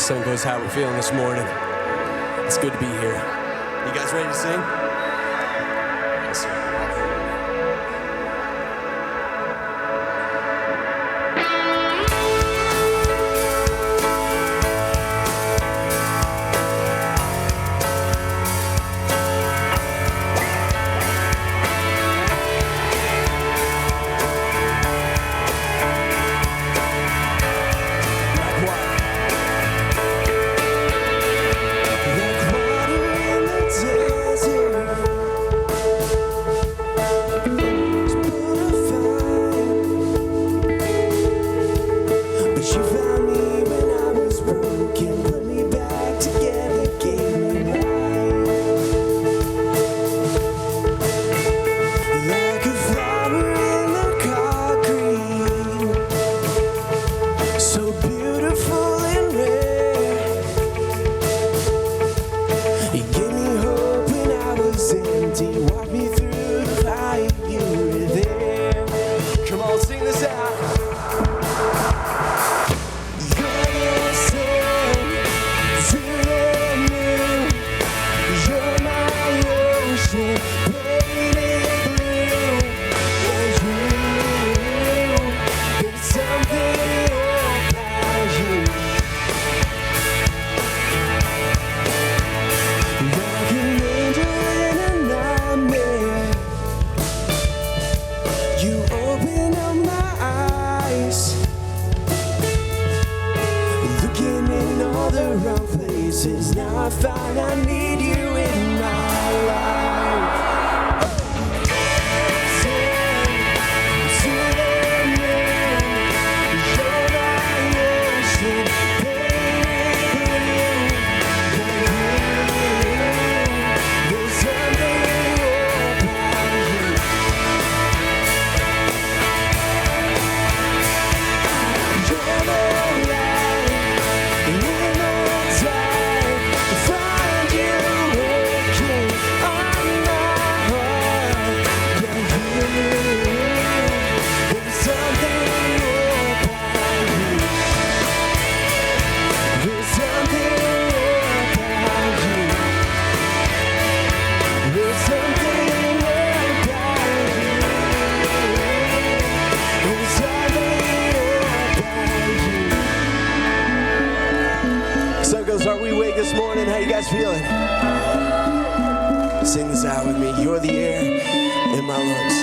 Song goes, how we're feeling this morning. It's good to be here. You guys ready to sing? Yes, sir. Now I find I need you in my life. To the moon, you're my ocean, baby. There's something about you. You're the light in the dark. Find you working on my heart. There's something about you. There's something about you. There's something about you. There's something about you. Sun goes, are we awake this morning? How you guys feeling? Sing this out with me. You're the air in my lungs.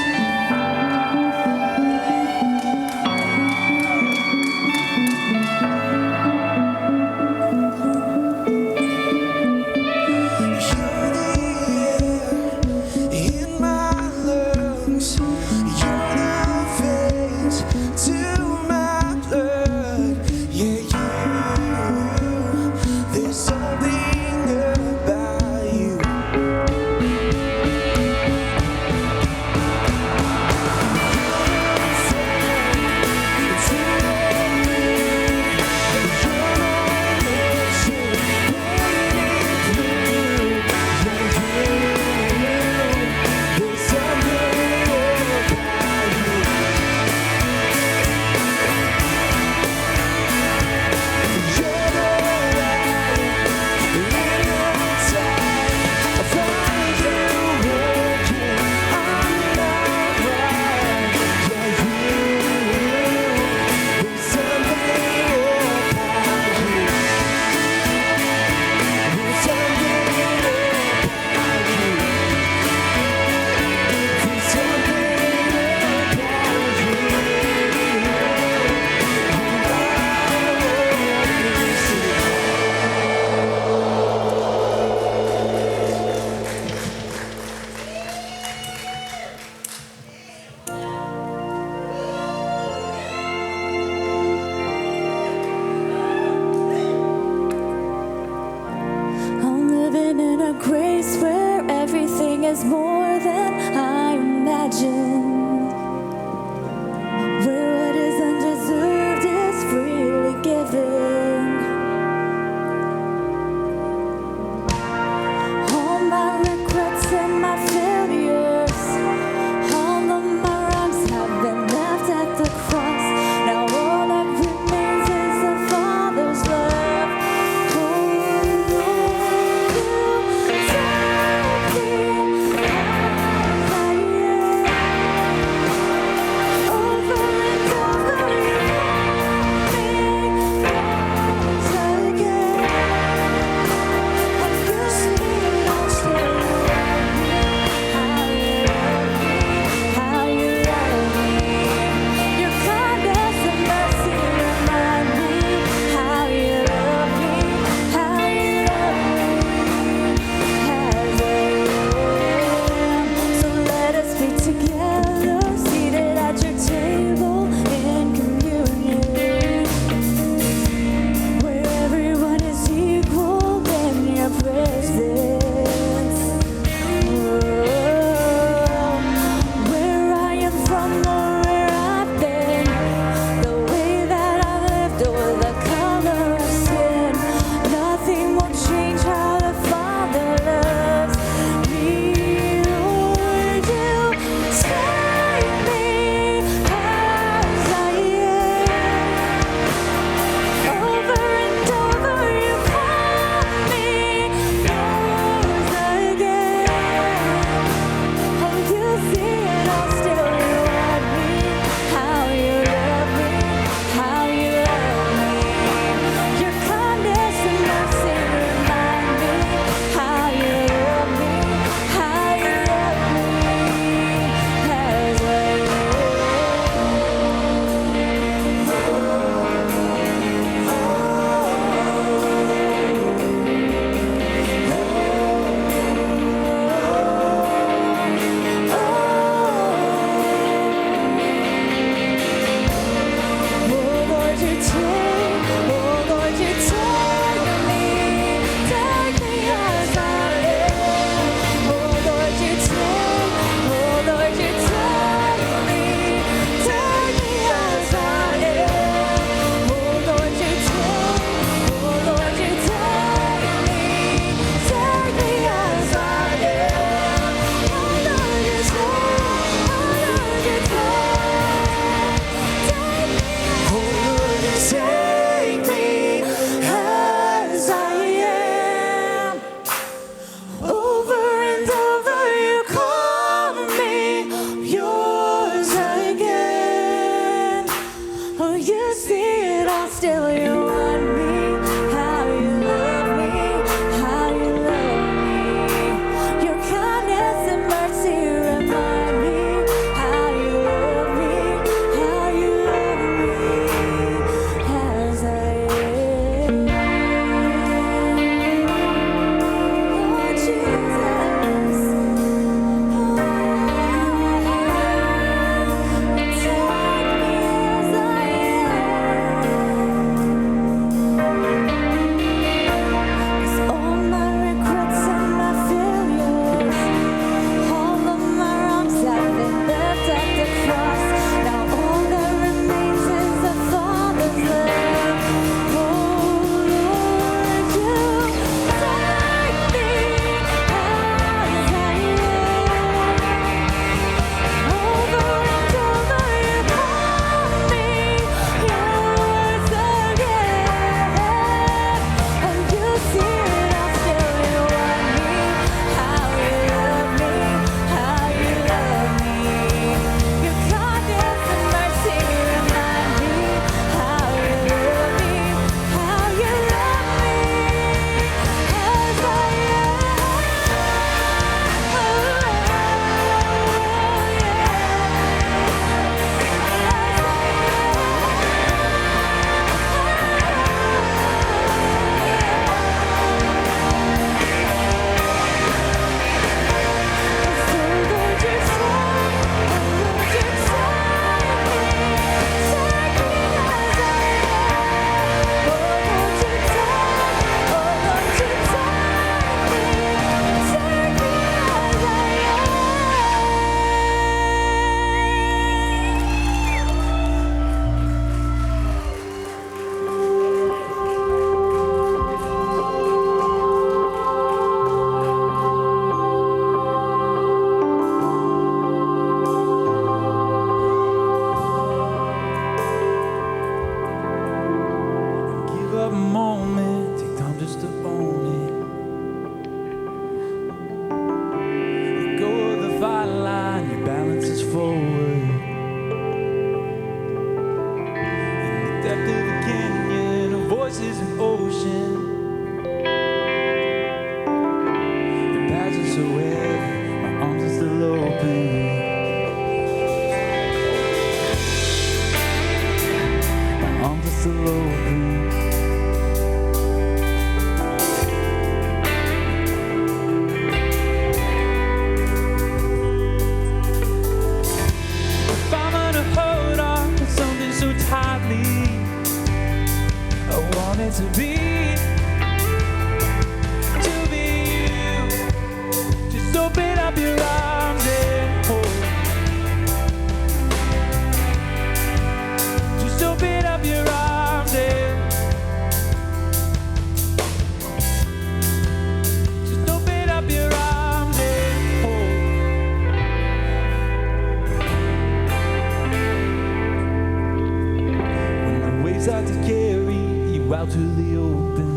out to the open.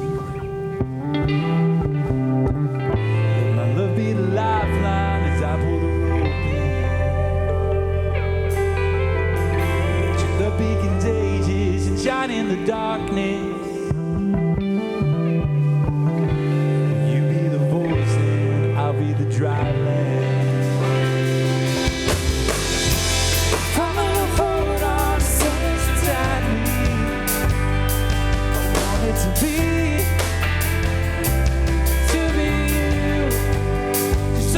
Let my love be the lifeline as I pull the rope in. Let your love be contagious and shine in the darkness. You be the voice and I'll be the dry land.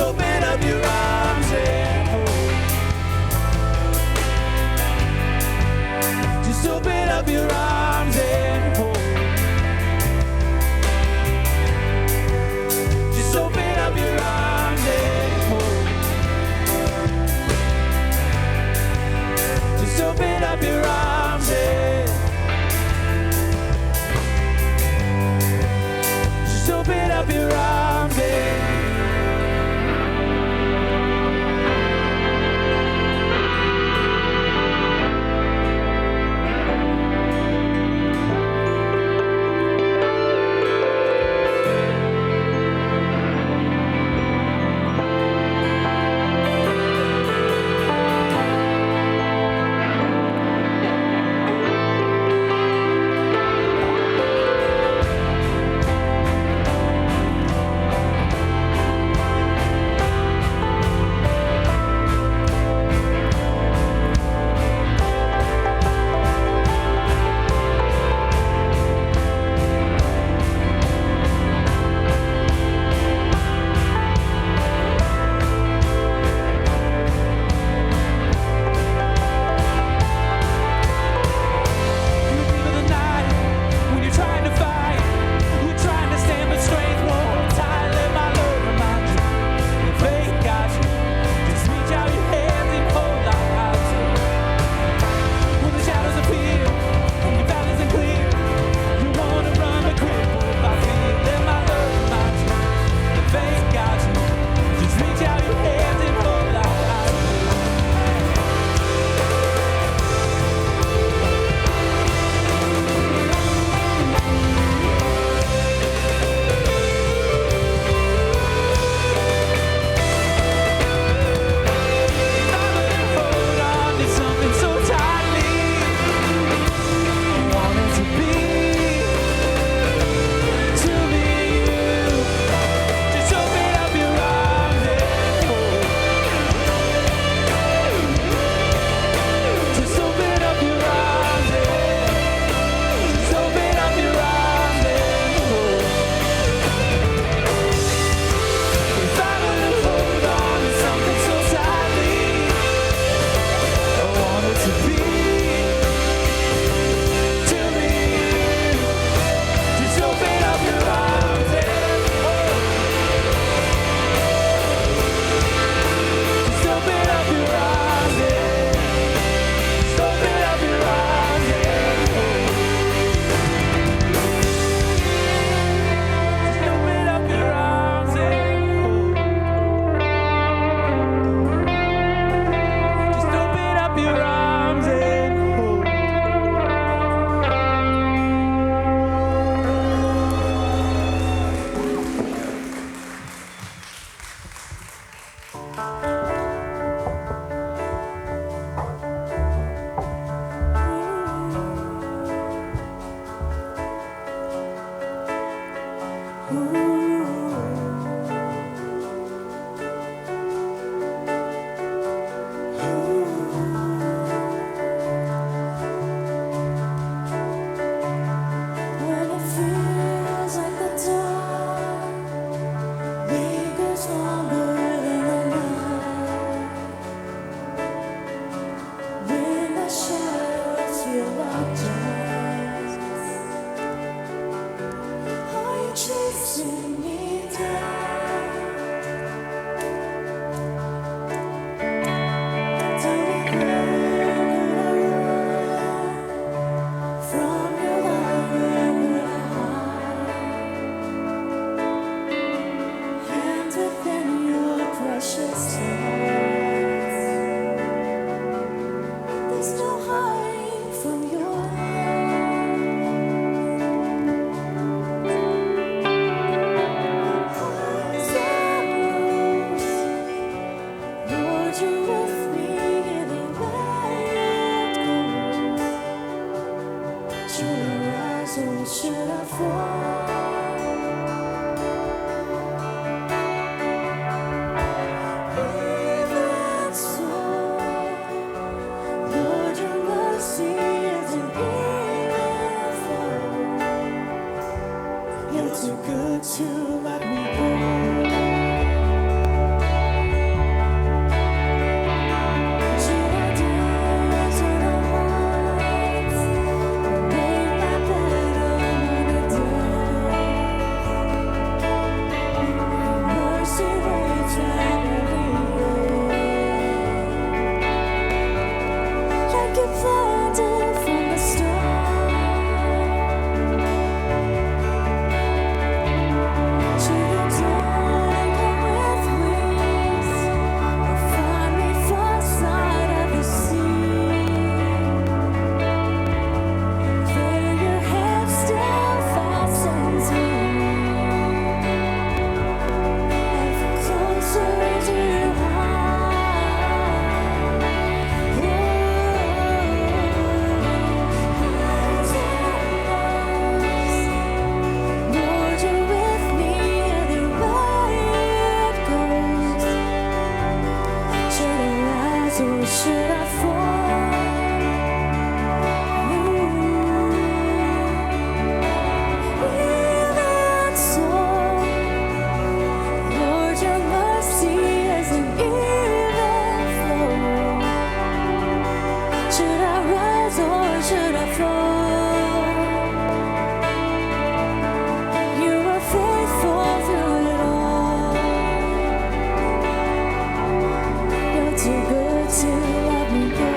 Open up your arms and hold. Just open up your arms and hold. Just open up your arms and hold. Just open up your arms and just open up your arms and longer than the night. you with me either way it goes? Should I rise or should I fall? Even so, Lord, your mercy isn't enough. You're too good to let me go. Should I dance on the heights, make my bed on a day? Mercy waits at every gate, like you planned it from the start. Should I tangle with wings or find me far side of the sea? There your head still fastens me, ever closer to your heart. Highs and lows, Lord, you're with me either way it goes. Should I rise or should I fall? Even so, Lord, your mercy isn't even flow. Should I rise or should I fall? You are faithful through it all. You're too good to let me go.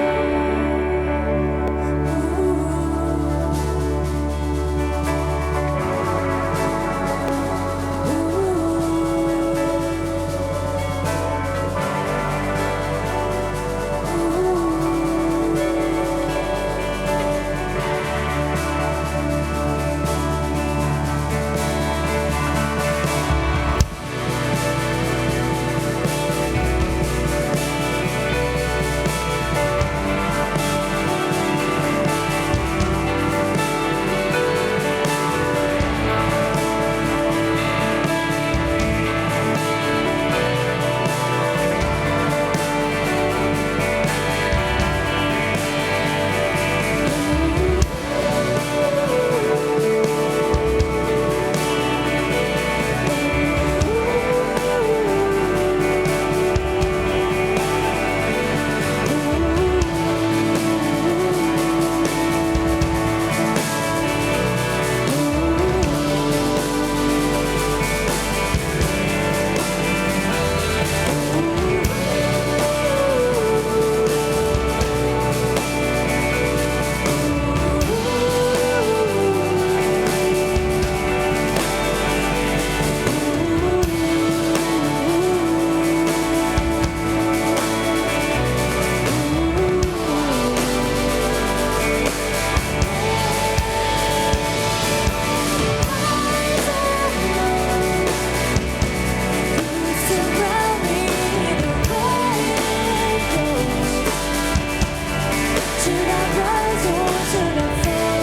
Should I rise or should I fall?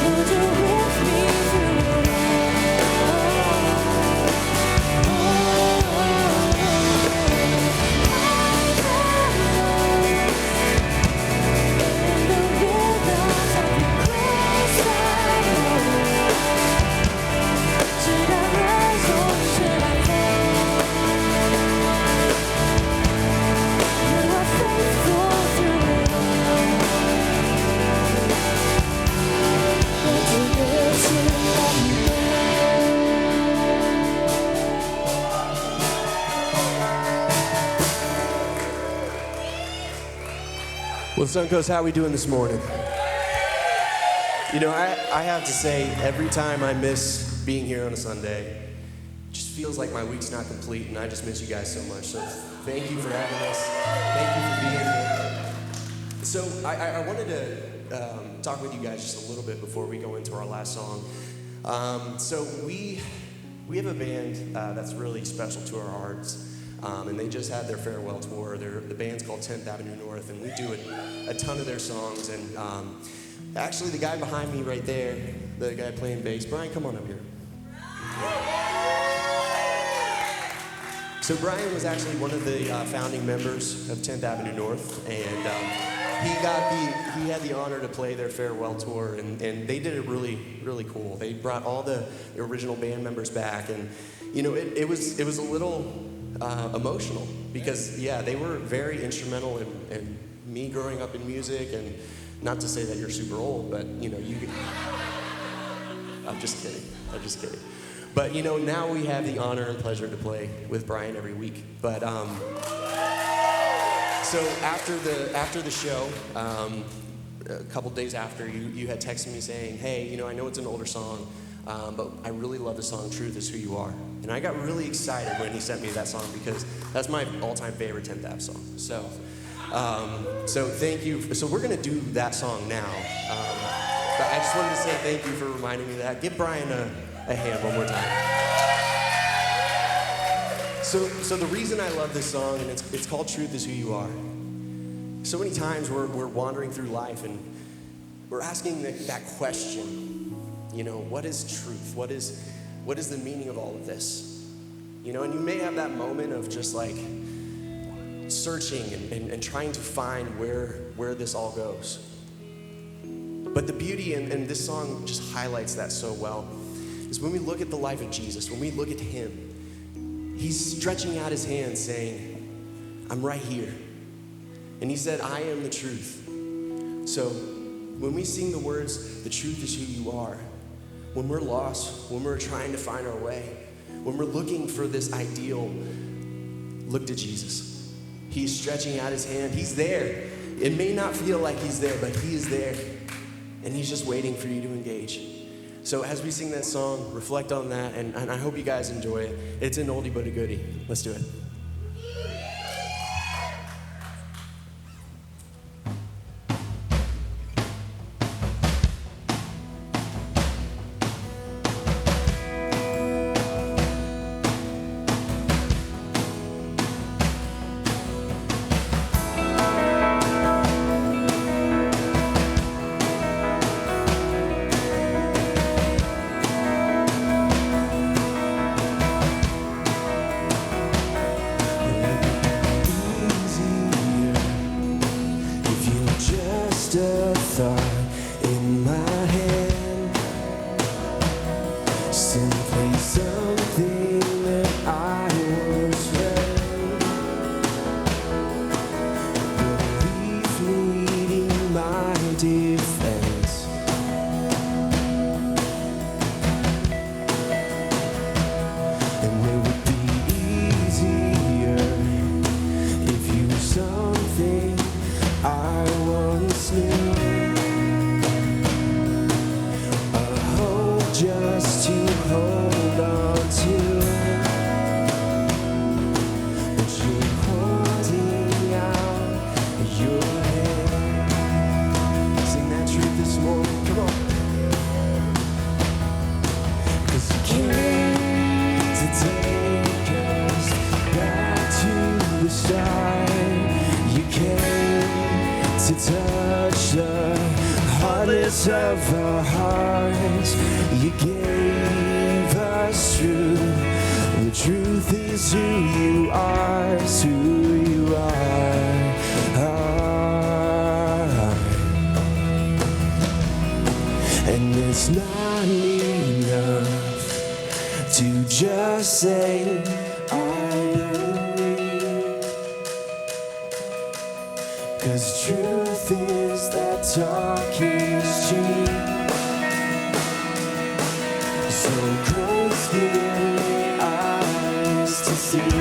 Lord, you're with me through it all. In the rhythms of your grace I know. Should I rise or should I fall? You are faithful through it all. You're too good to let me go. Well, Suncoast, how are we doing this morning? You know, I have to say, every time I miss being here on a Sunday, it just feels like my week's not complete, and I just miss you guys so much. So thank you for having us. Thank you for being here. So I wanted to talk with you guys just a little bit before we go into our last song. So we We have a band that's really special to our hearts, and they just had their farewell tour. The band's called 10th Avenue North, and we do a ton of their songs. And actually, the guy behind me right there, the guy playing bass, Brian, come on up here. So Brian was actually one of the founding members of 10th Avenue North, and he had the honor to play their farewell tour, and they did it really, really cool. They brought all the original band members back, and it was a little emotional because they were very instrumental in me growing up in music, and not to say that you're super old, but I'm just kidding. But now we have the honor and pleasure to play with Brian every week. But so after the show, a couple days after, you had texted me saying, hey, I know it's an older song, but I really love the song "Truth Is Who You Are." And I got really excited when he sent me that song because that's my all-time favorite 10th Ave song. So thank you. So we're gonna do that song now. But I just wanted to say thank you for reminding me of that. Give Brian a hand one more time. So the reason I love this song, and it's called "Truth Is Who You Are." So many times we're wandering through life and we're asking that question, what is truth? What is the meaning of all of this? And you may have that moment of just like searching and trying to find where this all goes. But the beauty, and this song just highlights that so well, is when we look at the life of Jesus, when we look at him, he's stretching out his hand saying, I'm right here. And he said, I am the truth. So when we sing the words, the truth is who you are, when we're lost, when we're trying to find our way, when we're looking for this ideal, look to Jesus. He's stretching out his hand. He's there. It may not feel like he's there, but he is there. And he's just waiting for you to engage. So as we sing that song, reflect on that, and I hope you guys enjoy it. It's an oldie but a goodie. Let's do it. A thought in my head, simply something that I once read, belief needing my defense, and it would be easier if you were something I once knew. A hope just to hold on to, but you're holding out your hand. Sing that truth this morning, come on. 'Cause you came to take us back to the start. You came to touch the heartless of our hearts. You gave us truth. The truth is who you are, is who you are. And it's not enough to just say I believe, 'cause truth is that talking street. So grace give me eyes to see.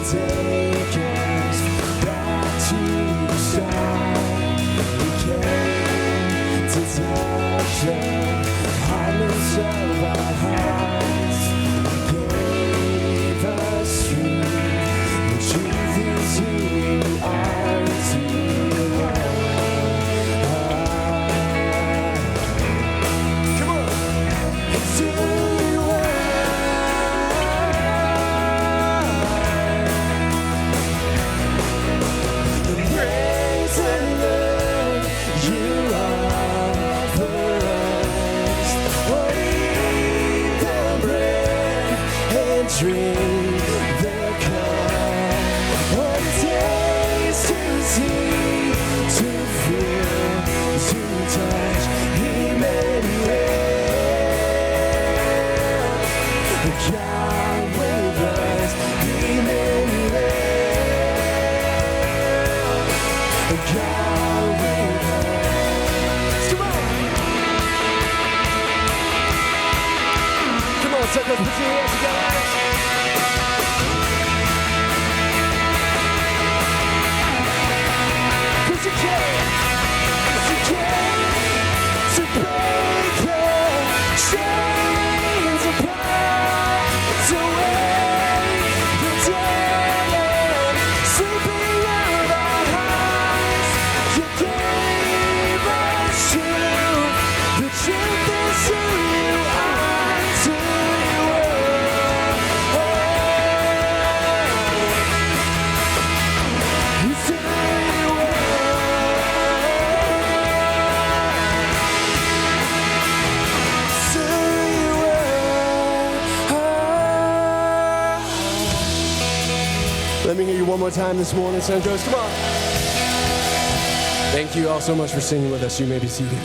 Take us back to the start. We came to touch the heartless of our hearts. You gave us truth. The truth is who you are, is who you are. Suncoast, put your hands together. Cause you came to break the chains apart, to wake the dead and sleeping out our hearts. You gave us truth. The truth is who you are, it's who you were. It's who you were. It's who you were. Let me hear you one more time this morning, Suncoast. Come on. Thank you all so much for singing with us. You may be seated.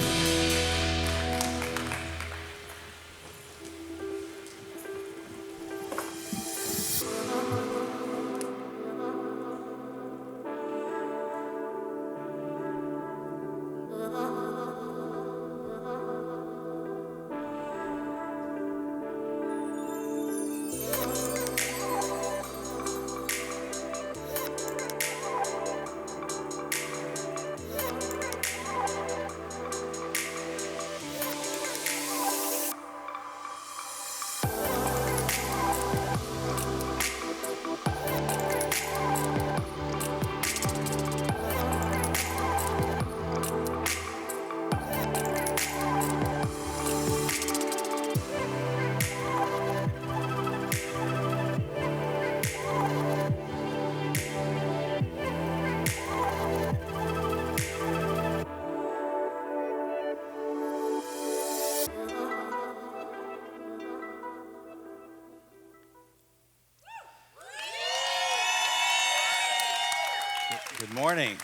Good morning.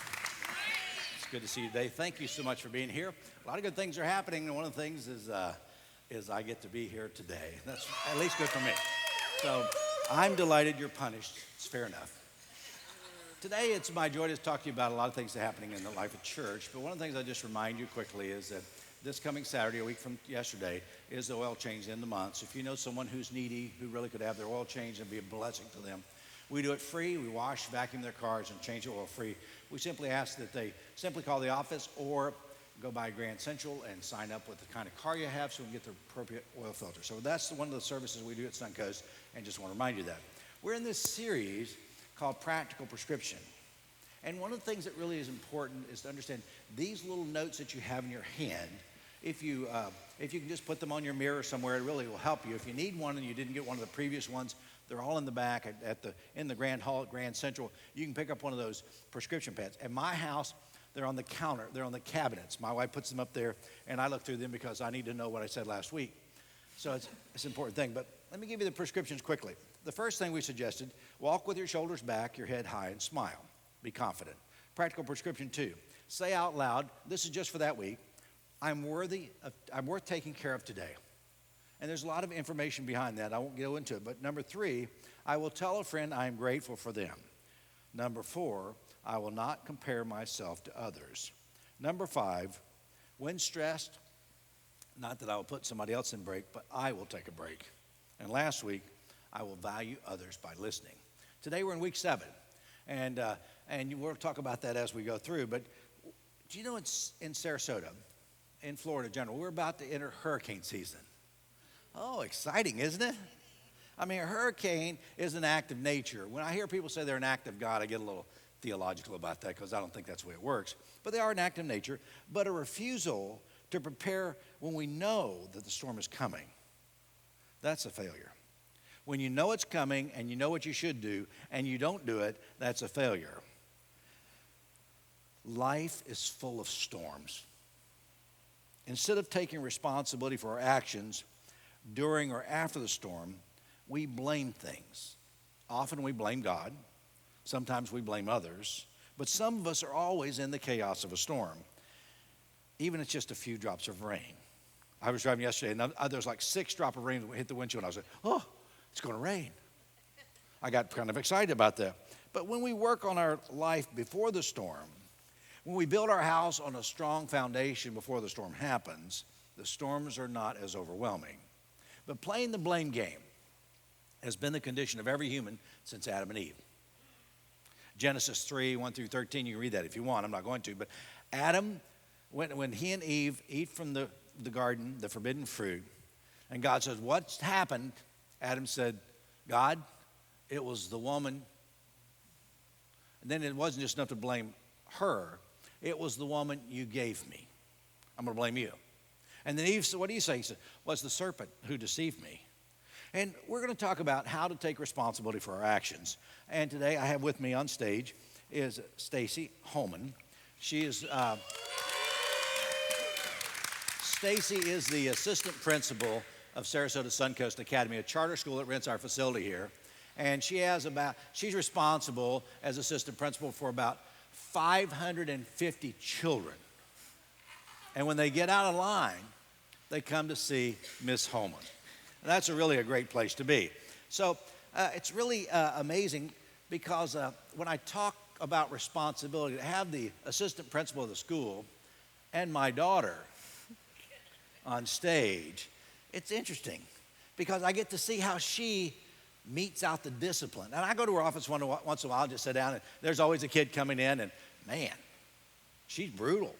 It's good to see you today. Thank you so much for being here. A lot of good things are happening, and one of the things is I get to be here today. That's at least good for me. So I'm delighted you're punished. It's fair enough. Today it's my joy to talk to you about a lot of things that are happening in the life of church, but one of the things I just remind you quickly is that this coming Saturday, a week from yesterday, is the oil change in the month. So if you know someone who's needy, who really could have their oil changed and be a blessing to them, we do it free. We wash, vacuum their cars, and change the oil free. We simply ask that they simply call the office or go by Grand Central and sign up with the kind of car you have so we can get the appropriate oil filter. So that's one of the services we do at Suncoast, and just want to remind you that. We're in this series called Practical Prescription. And one of the things that really is important is to understand these little notes that you have in your hand. If you can just put them on your mirror somewhere, it really will help you. If you need one and you didn't get one of the previous ones, they're all in the back in the Grand Hall at Grand Central. You can pick up one of those prescription pads. At my house, they're on the counter. They're on the cabinets. My wife puts them up there, and I look through them because I need to know what I said last week. So it's an important thing. But let me give you the prescriptions quickly. The first thing we suggested, walk with your shoulders back, your head high, and smile. Be confident. Practical prescription 2, say out loud, this is just for that week, I'm worth taking care of today. And there's a lot of information behind that. I won't go into it. But number 3, I will tell a friend I am grateful for them. Number 4, I will not compare myself to others. Number 5, when stressed, not that I will put somebody else in break, but I will take a break. And last week, I will value others by listening. Today we're in week 7. And we'll talk about that as we go through. But do you know it's in Sarasota, in Florida in general, we're about to enter hurricane season. Oh, exciting, isn't it? I mean, a hurricane is an act of nature. When I hear people say they're an act of God, I get a little theological about that because I don't think that's the way it works. But they are an act of nature. But a refusal to prepare when we know that the storm is coming, that's a failure. When you know it's coming and you know what you should do and you don't do it, that's a failure. Life is full of storms. Instead of taking responsibility for our actions during or after the storm, we blame things. Often we blame God. Sometimes we blame others. But some of us are always in the chaos of a storm, even if it's just a few drops of rain. I was driving yesterday, and there was like 6 drops of rain that hit the windshield, and I was like, oh, it's going to rain. I got kind of excited about that. But when we work on our life before the storm, when we build our house on a strong foundation before the storm happens, the storms are not as overwhelming. But playing the blame game has been the condition of every human since Adam and Eve. Genesis 3, 1 through 13, you can read that if you want. I'm not going to. But Adam, when he and Eve eat from the garden, the forbidden fruit, and God says, what's happened? Adam said, God, it was the woman. And then it wasn't just enough to blame her. It was the woman you gave me. I'm going to blame you. And then Eve said, what do you say? He said, well, it's the serpent who deceived me. And we're going to talk about how to take responsibility for our actions. And today I have with me on stage is Stacy Homan. She is, Stacy is the assistant principal of Sarasota Suncoast Academy, a charter school that rents our facility here. And she's responsible as assistant principal for about 550 children. And when they get out of line, they come to see Miss Homan. And that's really a great place to be. So it's really amazing because when I talk about responsibility, to have the assistant principal of the school and my daughter on stage, it's interesting because I get to see how she meets out the discipline. And I go to her office once in a while, just sit down, and there's always a kid coming in, and man, she's brutal.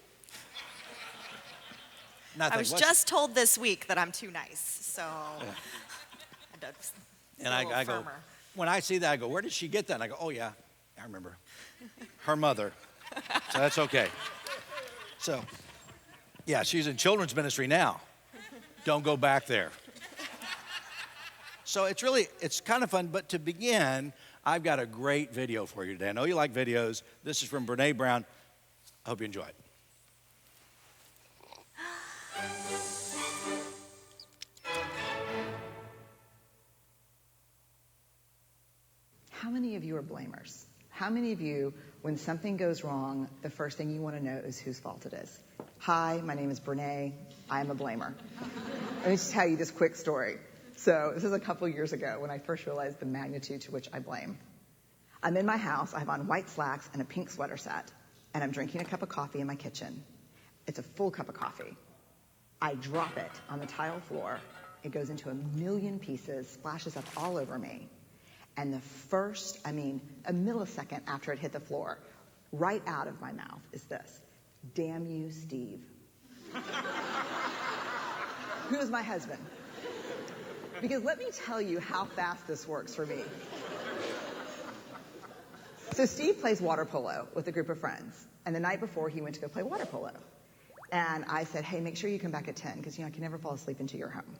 I was just told this week that I'm too nice, so I go, when I see that, I go, where did she get that? And I go, oh yeah, I remember. Her mother. So that's okay. So, yeah, she's in children's ministry now. Don't go back there. So it's kind of fun, but to begin, I've got a great video for you today. I know you like videos. This is from Brene Brown. I hope you enjoy it. How many of you are blamers? How many of you, when something goes wrong, the first thing you want to know is whose fault it is? Hi, my name is Brene. I am a blamer. Let me just tell you this quick story. So this is a couple years ago when I first realized the magnitude to which I blame. I'm in my house. I have on white slacks and a pink sweater set, and I'm drinking a cup of coffee in my kitchen. It's a full cup of coffee. I drop it on the tile floor. It goes into a million pieces, splashes up all over me. And a millisecond after it hit the floor, right out of my mouth is this: damn you, Steve. Who is my husband? Because let me tell you how fast this works for me. So Steve plays water polo with a group of friends. And the night before, he went to go play water polo. And I said, hey, make sure you come back at 10, because I can never fall asleep until you're home.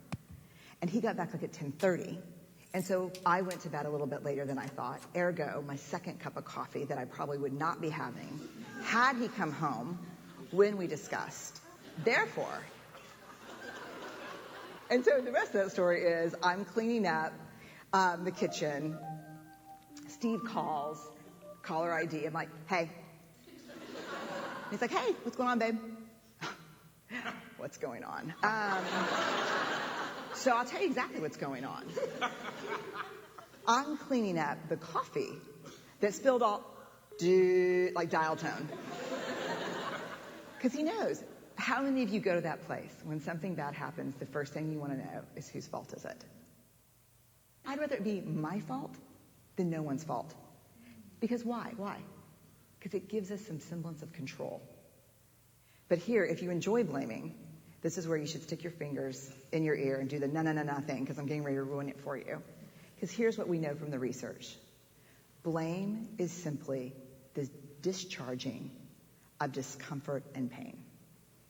And he got back at 10:30. And so I went to bed a little bit later than I thought. Ergo, my second cup of coffee that I probably would not be having had he come home when we discussed. Therefore, and so the rest of that story is I'm cleaning up the kitchen. Steve calls, caller ID. I'm like, hey. He's like, hey, what's going on, babe? What's going on? So I'll tell you exactly what's going on. I'm cleaning up the coffee that spilled all, like dial tone. Because he knows. How many of you go to that place when something bad happens, the first thing you want to know is whose fault is it? I'd rather it be my fault than no one's fault. Because why? Why? Because it gives us some semblance of control. But here, if you enjoy blaming, this is where you should stick your fingers in your ear and do the na-na-na-na thing, because I'm getting ready to ruin it for you. Because here's what we know from the research. Blame is simply the discharging of discomfort and pain.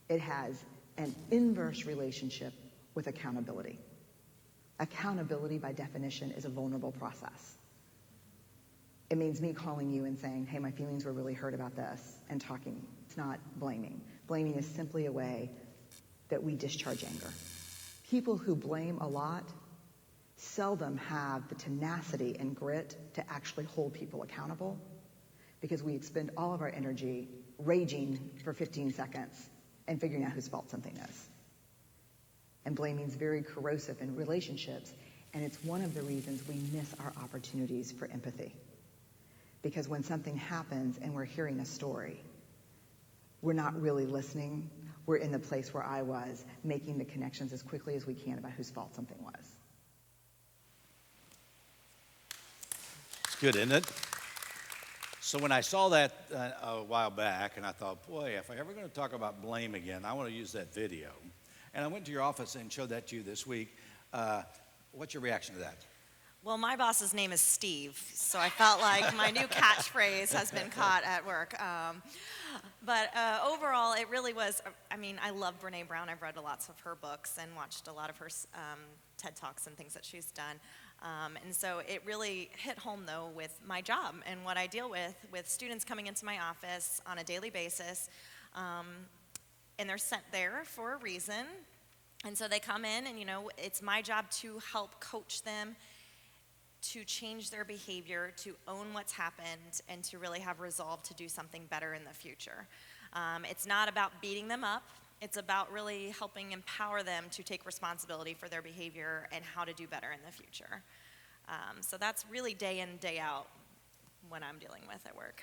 It has an inverse relationship with accountability. Accountability, by definition, is a vulnerable process. It means me calling you and saying, hey, my feelings were really hurt about this, and talking. It's not blaming. Blaming is simply a way that we discharge anger. People who blame a lot seldom have the tenacity and grit to actually hold people accountable, because we expend all of our energy raging for 15 seconds and figuring out whose fault something is. And blaming is very corrosive in relationships, and it's one of the reasons we miss our opportunities for empathy. Because when something happens and we're hearing a story, we're not really listening. we're in the place where I was, making the connections as quickly as we can about whose fault something was. It's good, isn't it? So when I saw that a while back, and I thought, boy, if I'm ever going to talk about blame again, I want to use that video. And I went to your office and showed that to you this week. What's your reaction to that? Well, my boss's name is Steve, so I felt like my new catchphrase has been caught at work. But overall, it really was, I mean, I love Brene Brown. I've read lots of her books and watched a lot of her TED Talks and things that she's done. And so it really hit home, though, with my job and what I deal with students coming into my office on a daily basis. And they're sent there for a reason. And so they come in, and, you know, it's my job to help coach them to change their behavior, to own what's happened, and to really have resolve to do something better in the future. It's not about beating them up. It's about really helping empower them to take responsibility for their behavior and how to do better in the future. So that's really day in, day out what I'm dealing with at work.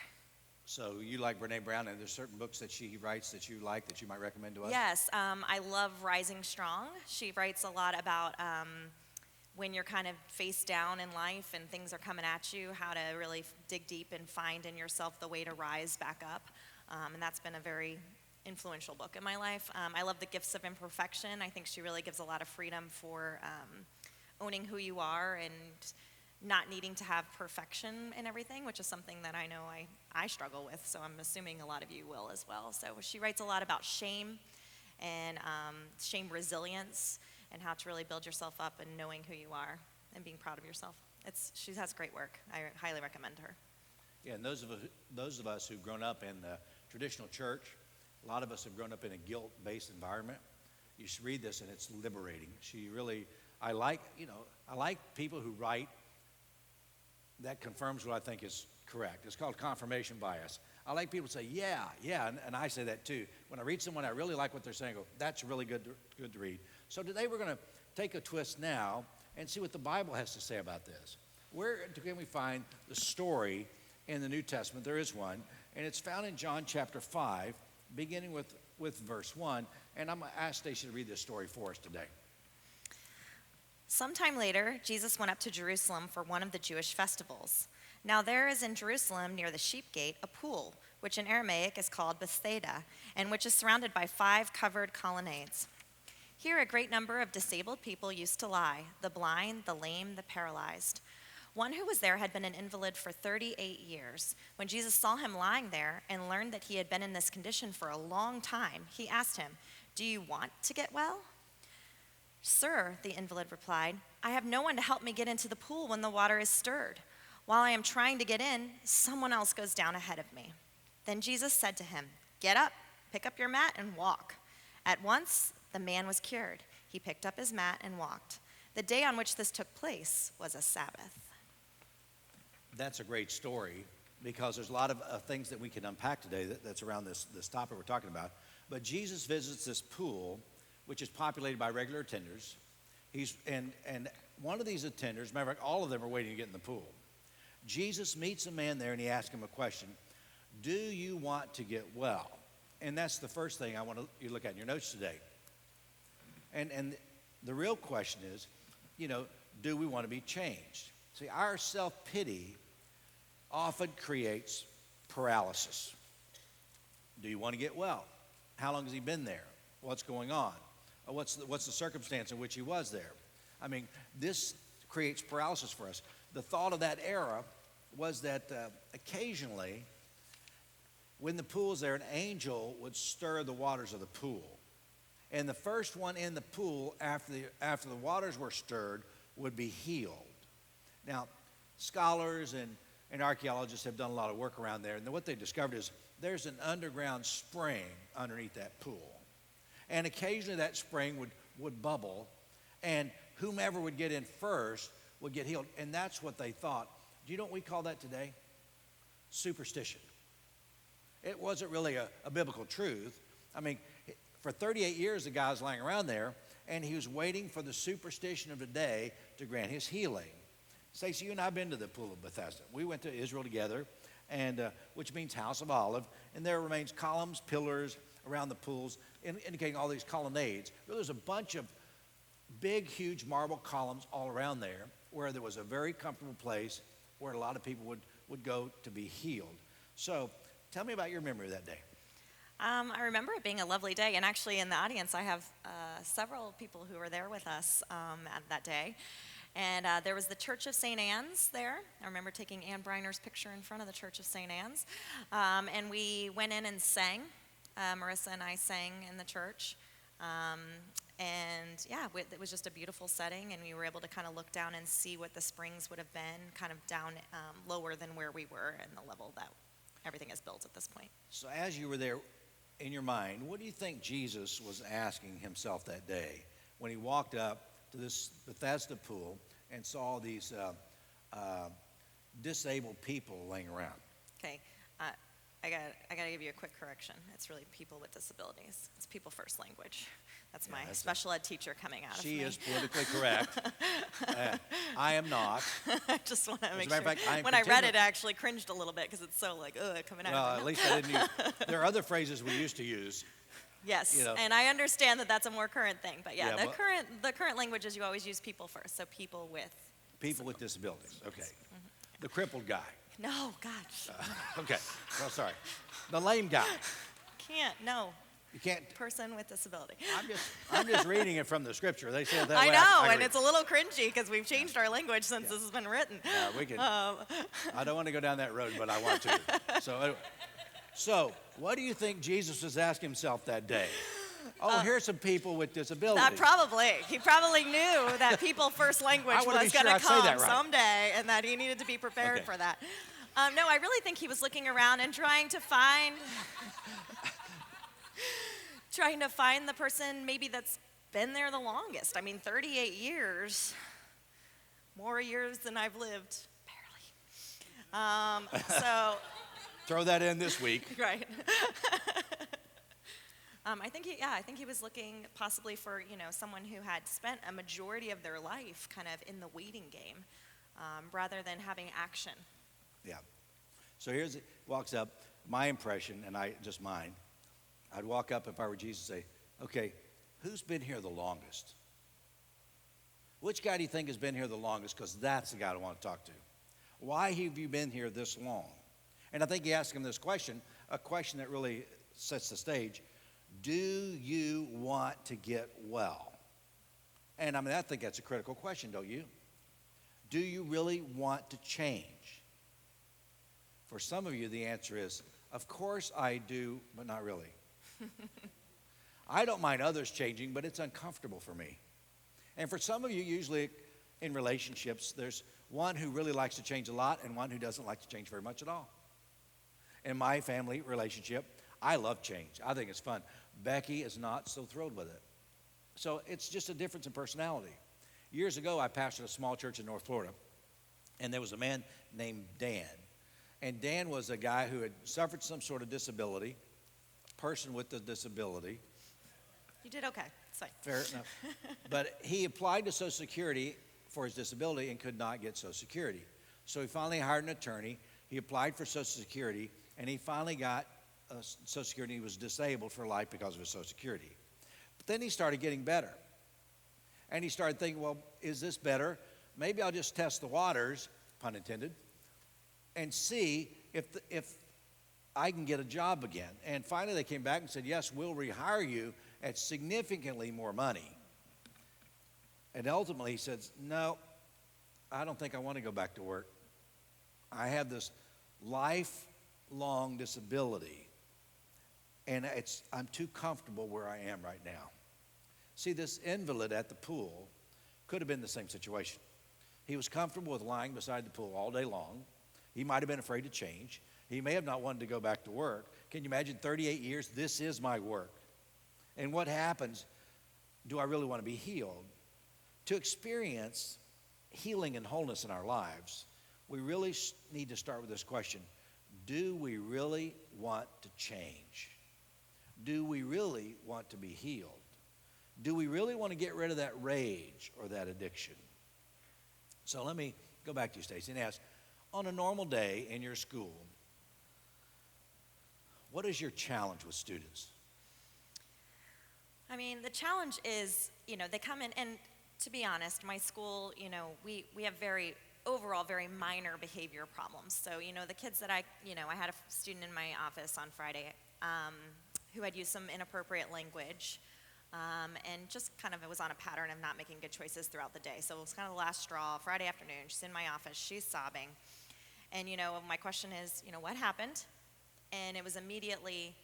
So you like Brene Brown, and there's certain books that she writes that you like that you might recommend to us? Yes, I love Rising Strong. She writes a lot about when you're kind of face down in life and things are coming at you, how to really dig deep and find in yourself the way to rise back up. And that's been a very influential book in my life. I love The Gifts of Imperfection. I think she really gives a lot of freedom for owning who you are and not needing to have perfection in everything, which is something that I know I struggle with, so I'm assuming a lot of you will as well. So she writes a lot about shame and shame resilience and how to really build yourself up and knowing who you are and being proud of yourself. She has great work. I highly recommend her. Yeah, and those of us who've grown up in the traditional church, a lot of us have grown up in a guilt-based environment. You should read this, and it's liberating. I like people who write that confirms what I think is correct. It's called confirmation bias. I like people to say, yeah, and I say that too. When I read someone, I really like what they're saying, I go, that's really good to read. So today we're going to take a twist now and see what the Bible has to say about this. Where can we find the story in the New Testament? There is one, and it's found in John chapter 5, beginning with verse 1. And I'm going to ask Stacy to read this story for us today. Sometime later, Jesus went up to Jerusalem for one of the Jewish festivals. Now there is in Jerusalem near the sheep gate a pool, which in Aramaic is called Bethesda, and which is surrounded by 5 covered colonnades. Here a great number of disabled people used to lie, the blind, the lame, the paralyzed. One who was there had been an invalid for 38 years. When Jesus saw him lying there and learned that he had been in this condition for a long time, he asked him, "Do you want to get well?" "Sir," the invalid replied, "I have no one to help me get into the pool when the water is stirred. While I am trying to get in, someone else goes down ahead of me." Then Jesus said to him, "Get up, pick up your mat and walk." At once, the man was cured. He picked up his mat and walked. The day on which this took place was a Sabbath. That's a great story because there's a lot of things that we can unpack today that's around this topic we're talking about. But Jesus visits this pool, which is populated by regular attenders. And one of these attenders, matter of fact, all of them are waiting to get in the pool. Jesus meets a man there and he asks him a question. Do you want to get well? And that's the first thing I want you to look at in your notes today. And the real question is, do we want to be changed? See, our self-pity often creates paralysis. Do you want to get well? How long has he been there? What's going on? What's the circumstance in which he was there? I mean, this creates paralysis for us. The thought of that era was that occasionally, when the pool's there, an angel would stir the waters of the pool. And the first one in the pool after the waters were stirred would be healed. Now, scholars and archaeologists have done a lot of work around there, and what they discovered is there's an underground spring underneath that pool. And occasionally that spring would bubble, and whomever would get in first would get healed. And that's what they thought. Do you know what we call that today? Superstition. It wasn't really a biblical truth. I mean, for 38 years the guy was lying around there, and he was waiting for the superstition of the day to grant his healing. Stacy, you and I have been to the Pool of Bethesda. We went to Israel together, and which means House of Olive, and there remains columns, pillars around the pools. indicating all these colonnades. But there's a bunch of big, huge marble columns all around there where there was a very comfortable place where a lot of people would go to be healed. So tell me about your memory of that day. I remember it being a lovely day, and actually in the audience I have several people who were there with us at that day. And there was the Church of St. Anne's there. I remember taking Ann Briner's picture in front of the Church of St. Anne's. And we went in and sang. Marissa and I sang in the church. And yeah, it was just a beautiful setting, and we were able to kind of look down and see what the springs would have been, kind of down lower than where we were and the level that everything is built at this point. So as you were there in your mind, what do you think Jesus was asking himself that day when he walked up to this Bethesda pool and saw these disabled people laying around? Okay, I got to give you a quick correction. It's really people with disabilities. It's people first language. That's my special ed teacher coming out of me. She is politically correct. I am not. I just want to make As a sure. matter of fact, When I read it, I actually cringed a little bit because it's so like, ugh, coming out Well, of at me. least I didn't use. There are other phrases we used to use. Yes, you know. and I understand that that's a more current thing. But yeah, Yeah, the current language is you always use people first. So people with. People with disabilities. Okay. The crippled guy. No, gosh, Okay. Well, sorry. The lame guy. can't. No, You can't. person with disability. I'm just reading it from the scripture. They say it that I way. know, I and agree. it's a little cringy because we've changed our language since this has been written. Yeah, we can. I don't want to go down that road, but I want to. So, anyway. So, what do you think Jesus was asking himself that day? Oh, here's some people with disabilities. He probably knew that people first language I wanna be was going sure to I say come that right. someday, and that he needed to be prepared Okay. for that. No, I really think he was looking around and trying to find the person maybe that's been there the longest. I mean, 38 years, more years than I've lived, barely. So, Throw that in this week. right. I think he was looking possibly for someone who had spent a majority of their life kind of in the waiting game, rather than having action. Yeah. So walks up, my impression, and just mine. I'd walk up if I were Jesus and say, okay, who's been here the longest? Which guy do you think has been here the longest? Because that's the guy I want to talk to. Why have you been here this long? And I think he asked him this question, a question that really sets the stage. Do you want to get well? And I mean, I think that's a critical question, don't you? Do you really want to change? For some of you, the answer is, of course I do, but not really. I don't mind others changing, but it's uncomfortable for me. And for some of you, usually in relationships, there's one who really likes to change a lot and one who doesn't like to change very much at all. In my family relationship, I love change. I think it's fun. Becky is not so thrilled with it. So it's just a difference in personality. Years ago, I pastored a small church in North Florida, and there was a man named Dan. And Dan was a guy who had suffered some sort of disability, a person with a disability. You did okay. It's fine. Fair enough. But he applied to Social Security for his disability and could not get Social Security. So he finally hired an attorney. He applied for Social Security, and he finally got Social Security. He was disabled for life because of his Social Security. But then he started getting better. And he started thinking, well, is this better? Maybe I'll just test the waters, pun intended, and see if I can get a job again. And finally they came back and said, yes, we'll rehire you at significantly more money. And ultimately he said, no, I don't think I want to go back to work. I have this lifelong disability, and I'm too comfortable where I am right now. See, this invalid at the pool could have been the same situation. He was comfortable with lying beside the pool all day long. He might have been afraid to change. He may have not wanted to go back to work. Can you imagine 38 years? This is my work. And what happens? Do I really want to be healed? To experience healing and wholeness in our lives, we really need to start with this question. Do we really want to change? Do we really want to be healed? Do we really want to get rid of that rage or that addiction? So let me go back to you, Stacy, and ask, on a normal day in your school, what is your challenge with students? I mean, the challenge is, they come in, and to be honest, my school, we have overall very minor behavior problems. So, the kids that I had a student in my office on Friday who had used some inappropriate language and just kind of was on a pattern of not making good choices throughout the day. So it was kind of the last straw. Friday afternoon, she's in my office, she's sobbing. And, my question is, what happened? And it was immediately,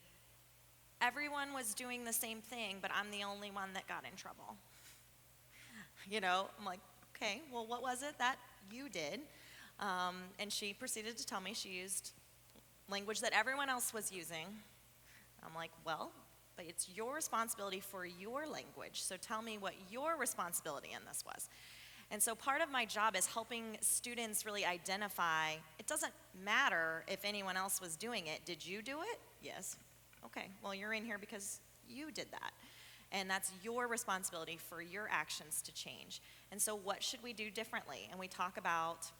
everyone was doing the same thing, but I'm the only one that got in trouble. I'm like, okay, well, what was it that you did? And she proceeded to tell me she used language that everyone else was using. I'm like, well, but it's your responsibility for your language, so tell me what your responsibility in this was. And so part of my job is helping students really identify, it doesn't matter if anyone else was doing it. Did you do it? Yes. Okay, well, you're in here because you did that. And that's your responsibility for your actions to change. And so what should we do differently? And we talk about,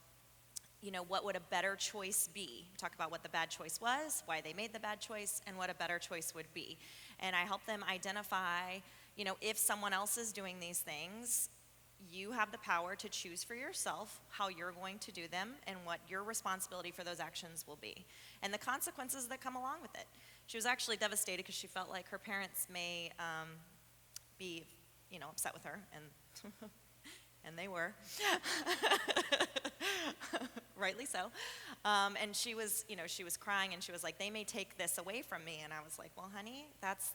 what would a better choice be? We talk about what the bad choice was, why they made the bad choice, and what a better choice would be. And I help them identify, if someone else is doing these things, you have the power to choose for yourself how you're going to do them and what your responsibility for those actions will be, and the consequences that come along with it. She was actually devastated because she felt like her parents may be, upset with her, and and they were, rightly so. And she was, she was crying, and she was like, "They may take this away from me." And I was like, "Well, honey, that's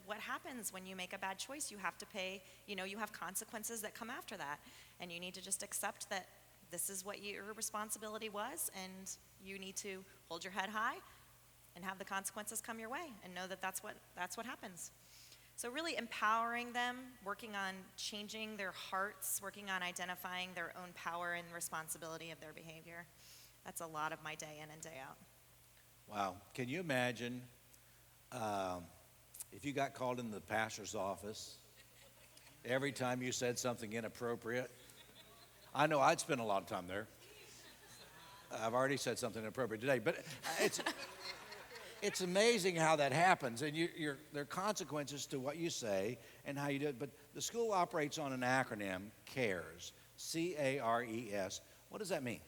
what happens when you make a bad choice. You have to pay, you have consequences that come after that. And you need to just accept that this is what your responsibility was, and you need to hold your head high and have the consequences come your way and know that that's what happens." So really empowering them, working on changing their hearts, working on identifying their own power and responsibility of their behavior. That's a lot of my day in and day out. Wow. Can you imagine if you got called in the pastor's office every time you said something inappropriate? I know I'd spend a lot of time there. I've already said something inappropriate today, but it's amazing how that happens, and there are consequences to what you say and how you do it. But the school operates on an acronym, CARES, C-A-R-E-S. What does that mean?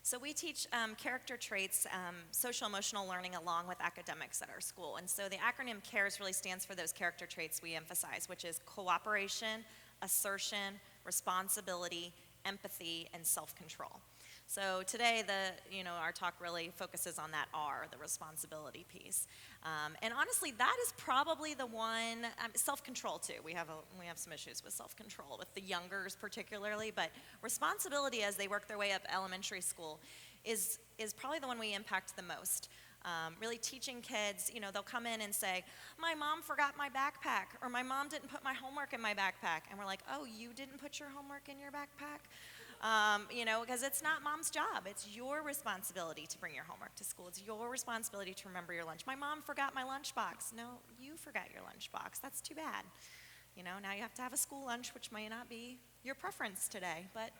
So we teach character traits, social emotional learning along with academics at our school. And so the acronym CARES really stands for those character traits we emphasize, which is cooperation, assertion, responsibility, empathy, and self-control. So today, our talk really focuses on that R, the responsibility piece. And honestly, that is probably the one, self-control too. We have some issues with self-control, with the youngers particularly, but responsibility as they work their way up elementary school is probably the one we impact the most. Really teaching kids, they'll come in and say, "My mom forgot my backpack," or "My mom didn't put my homework in my backpack." And we're like, "Oh, you didn't put your homework in your backpack?" Because it's not mom's job. It's your responsibility to bring your homework to school. It's your responsibility to remember your lunch. "My mom forgot my lunchbox." No, you forgot your lunchbox. That's too bad. Now you have to have a school lunch, which may not be your preference today, but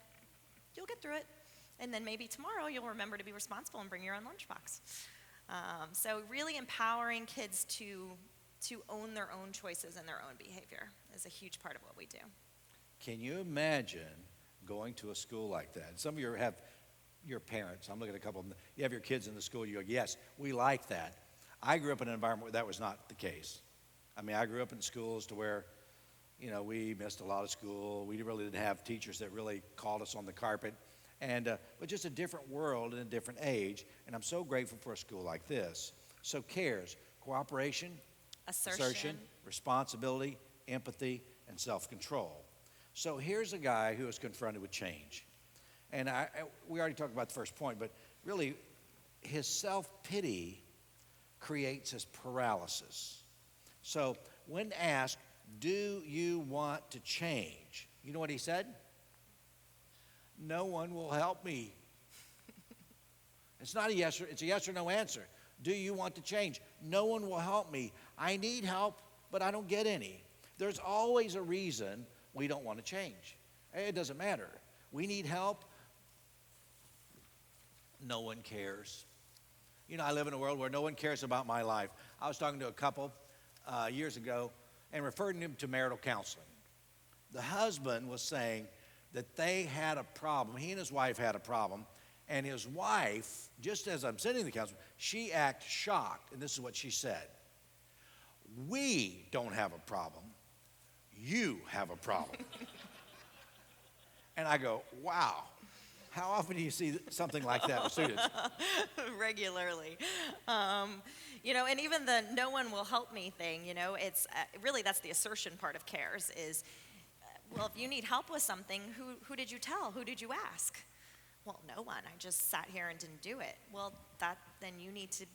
you'll get through it. And then maybe tomorrow you'll remember to be responsible and bring your own lunchbox. So really empowering kids to own their own choices and their own behavior is a huge part of what we do. Can you imagine going to a school like that? Some of you have your parents. I'm looking at a couple of them. You have your kids in the school. You go, "Yes, we like that." I grew up in an environment where that was not the case. I mean, I grew up in schools to where, we missed a lot of school. We really didn't have teachers that really called us on the carpet. But just a different world and a different age. And I'm so grateful for a school like this. So CARES, cooperation, assertion, responsibility, empathy, and self-control. So here's a guy who is confronted with change. And we already talked about the first point, but really his self-pity creates his paralysis. So when asked, "Do you want to change?" You know what he said? "No one will help me." It's not a yes or, it's a yes or no answer. Do you want to change? No one will help me. I need help, but I don't get any. There's always a reason we don't want to change. It doesn't matter. We need help. No one cares. I live in a world where no one cares about my life. I was talking to a couple years ago and referring him to marital counseling. The husband was saying that they had a problem. He and his wife had a problem. And his wife, just as I'm sitting in the counseling, she acted shocked. And this is what she said. We don't have a problem. You have a problem. And I go, wow. How often do you see something like that with students? Regularly. And even the no one will help me thing, it's really that's the assertion part of CARES is, well, if you need help with something, who did you tell? Who did you ask? Well, no one. I just sat here and didn't do it. Well, then you need to,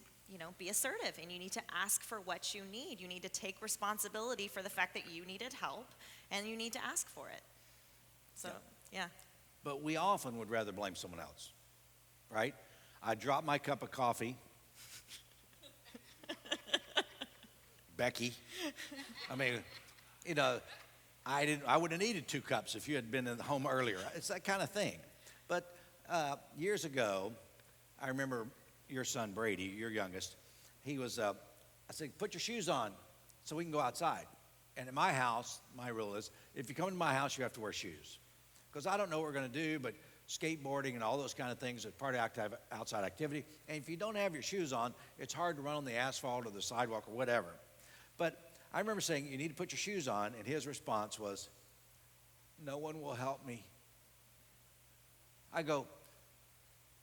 be assertive and you need to ask for what you need. You need to take responsibility for the fact that you needed help and you need to ask for it. So, yeah. But we often would rather blame someone else, right? I dropped my cup of coffee. Becky. I mean, I would have needed 2 cups if you had been in the home earlier. It's that kind of thing. But years ago, I remember your son, Brady, your youngest, he was, I said, put your shoes on so we can go outside. And at my house, my rule is, if you come to my house, you have to wear shoes. Because I don't know what we're going to do, but skateboarding and all those kind of things are part of outside activity. And if you don't have your shoes on, it's hard to run on the asphalt or the sidewalk or whatever. But I remember saying, you need to put your shoes on, and his response was, no one will help me. I go,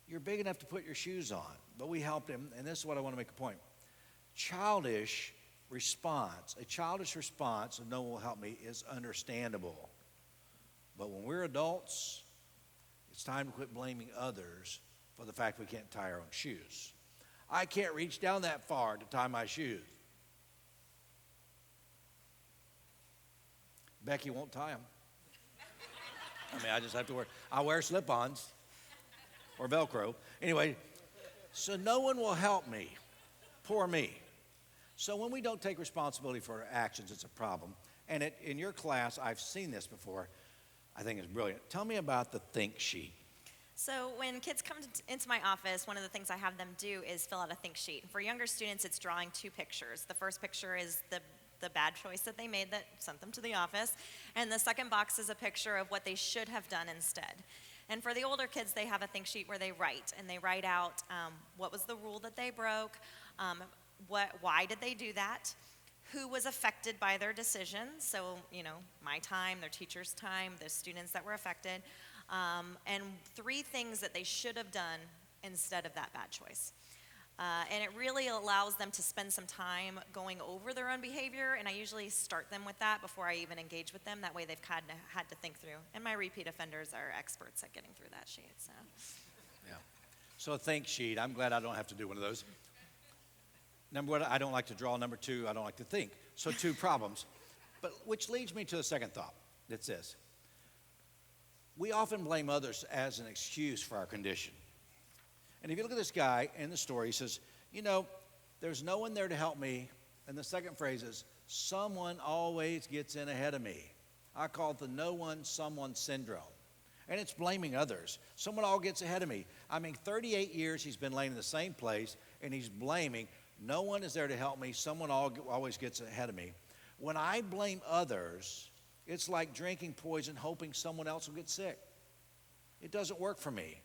you're big enough to put your shoes on. But we helped him, and this is what I want to make a point. A childish response of no one will help me is understandable. But when we're adults, it's time to quit blaming others for the fact we can't tie our own shoes. I can't reach down that far to tie my shoes. Becky won't tie them. I just have to I wear slip-ons or Velcro. Anyway, so no one will help me. Poor me. So when we don't take responsibility for our actions, it's a problem. And in your class, I've seen this before. I think it's brilliant. Tell me about the think sheet. So when kids come into my office, one of the things I have them do is fill out a think sheet. For younger students, it's drawing 2 pictures. The first picture is the bad choice that they made that sent them to the office. And the second box is a picture of what they should have done instead. And for the older kids, they have a think sheet where they write. And they write out what was the rule that they broke, why did they do that, who was affected by their decisions. So, my time, their teacher's time, the students that were affected. And 3 things that they should have done instead of that bad choice. And it really allows them to spend some time going over their own behavior, and I usually start them with that before I even engage with them. That way they've had to think through. And my repeat offenders are experts at getting through that sheet. So. Yeah. So a think sheet, I'm glad I don't have to do one of those. Number 1, I don't like to draw. Number 2, I don't like to think. So 2 problems. But which leads me to the second thought. It's this. We often blame others as an excuse for our condition. And if you look at this guy in the story, he says, there's no one there to help me. And the second phrase is, someone always gets in ahead of me. I call it the no one, someone syndrome. And it's blaming others. Someone all gets ahead of me. 38 years he's been laying in the same place, and he's blaming, no one is there to help me. Someone always gets ahead of me. When I blame others, it's like drinking poison, hoping someone else will get sick. It doesn't work for me.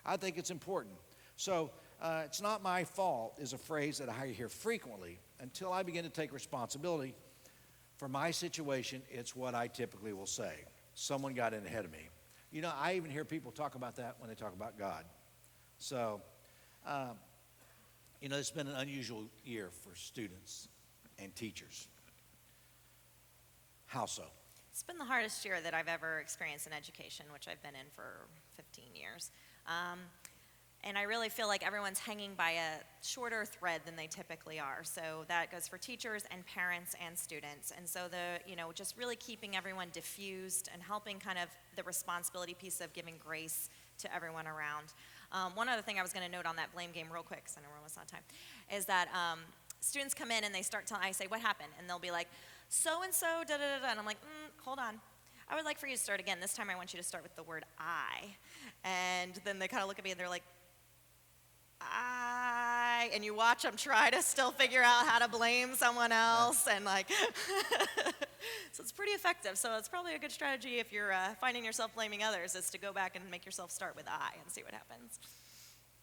I think it's important. So it's not my fault is a phrase that I hear frequently. Until I begin to take responsibility for my situation, it's what I typically will say. Someone got in ahead of me. I even hear people talk about that when they talk about God. So, it's been an unusual year for students and teachers. How so? It's been the hardest year that I've ever experienced in education, which I've been in for 15 years. And I really feel like everyone's hanging by a shorter thread than they typically are. So that goes for teachers and parents and students. And so just really keeping everyone diffused and helping kind of the responsibility piece of giving grace to everyone around. One other thing I was going to note on that blame game real quick, because I know we're almost out of time, is that students come in and they start telling, I say, what happened? And they'll be like, so-and-so, da-da-da-da. And I'm like, hold on. I would like for you to start again. This time I want you to start with the word I. And then they kind of look at me and they're like, I guy, and you watch him try to still figure out how to blame someone else, and like, so it's pretty effective. So it's probably a good strategy if you're finding yourself blaming others, is to go back and make yourself start with I and see what happens.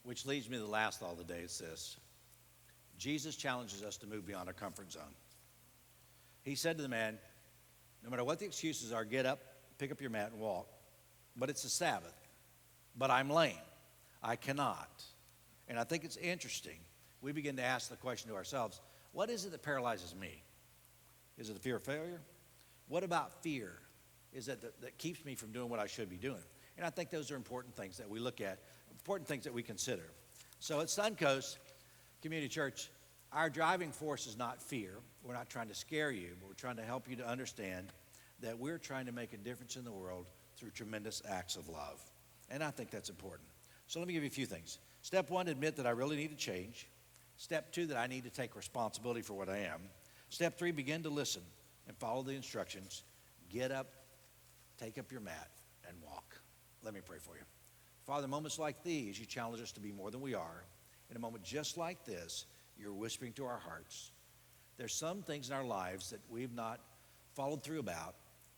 Which leads me to the last thought of the day. It's this. Jesus challenges us to move beyond our comfort zone. He said to the man, no matter what the excuses are, get up, pick up your mat, and walk. But it's the Sabbath. But I'm lame. I cannot. And I think it's interesting. We begin to ask the question to ourselves, what is it that paralyzes me? Is it the fear of failure? What about fear? Is it that keeps me from doing what I should be doing? And I think those are important things that we look at, important things that we consider. So at Suncoast Community Church, our driving force is not fear. We're not trying to scare you, but we're trying to help you to understand that we're trying to make a difference in the world through tremendous acts of love. And I think that's important. So let me give you a few things. Step one, admit that I really need to change. Step two, that I need to take responsibility for what I am. Step three, begin to listen and follow the instructions. Get up, take up your mat, and walk. Let me pray for you. Father, moments like these, you challenge us to be more than we are. In a moment just like this, you're whispering to our hearts. There's some things in our lives that we've not followed through about,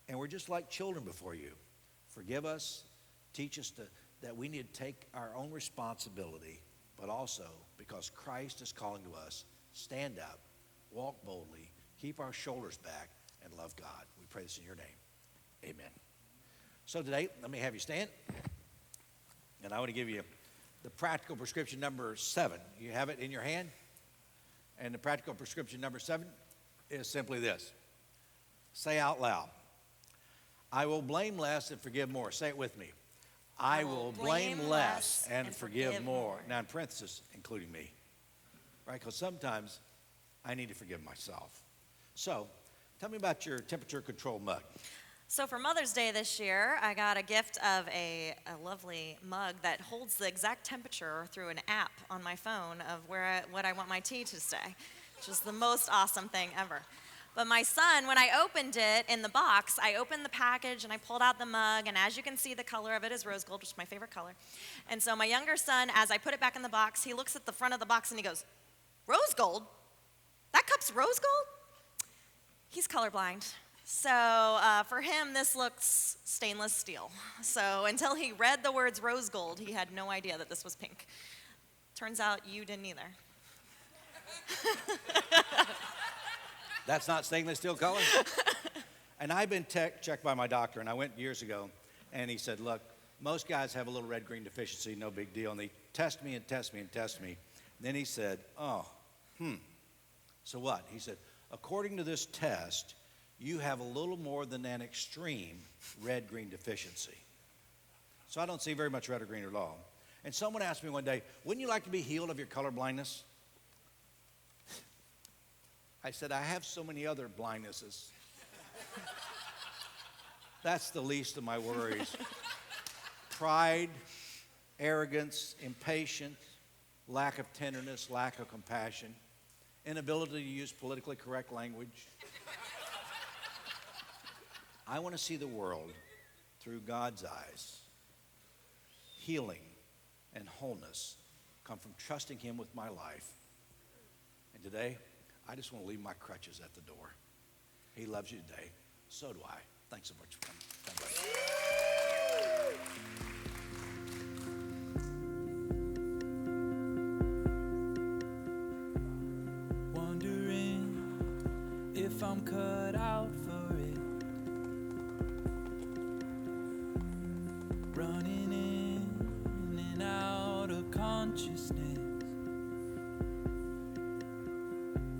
and we're just like children before you. Forgive us, teach us that we need to take our own responsibility, but also, because Christ is calling to us, stand up, walk boldly, keep our shoulders back, and love God. We pray this in your name. Amen. So today, let me have you stand, and I want to give you the practical prescription number 7. You have it in your hand, and the practical prescription number 7 is simply this. Say out loud, I will blame less and forgive more. Say it with me. I will blame less and forgive more. Now in parentheses, including me. Right? Because sometimes I need to forgive myself. So, tell me about your temperature control mug. So for Mother's Day this year, I got a gift of a lovely mug that holds the exact temperature through an app on my phone of what I want my tea to stay, which is the most awesome thing ever. But my son, when I opened it in the box, I opened the package and I pulled out the mug, and as you can see, the color of it is rose gold, which is my favorite color. And so my younger son, as I put it back in the box, he looks at the front of the box and he goes, rose gold? That cup's rose gold? He's colorblind. So for him, this looks stainless steel. So until he read the words rose gold, he had no idea that this was pink. Turns out you didn't either. That's not stainless steel color? And I've been checked by my doctor, and I went years ago, and he said, look, most guys have a little red-green deficiency, no big deal. And they test me and test me and test me. And then he said, so what? He said, according to this test, you have a little more than an extreme red-green deficiency. So I don't see very much red or green at all. And someone asked me one day, wouldn't you like to be healed of your color blindness? I said, I have so many other blindnesses. That's the least of my worries. Pride, arrogance, impatience, lack of tenderness, lack of compassion, inability to use politically correct language. I want to see the world through God's eyes. Healing and wholeness come from trusting Him with my life. And today, I just want to leave my crutches at the door. He loves you today. So do I. Thanks so much for coming. God bless you. Wondering if I'm cut out for it. Running in and out of consciousness.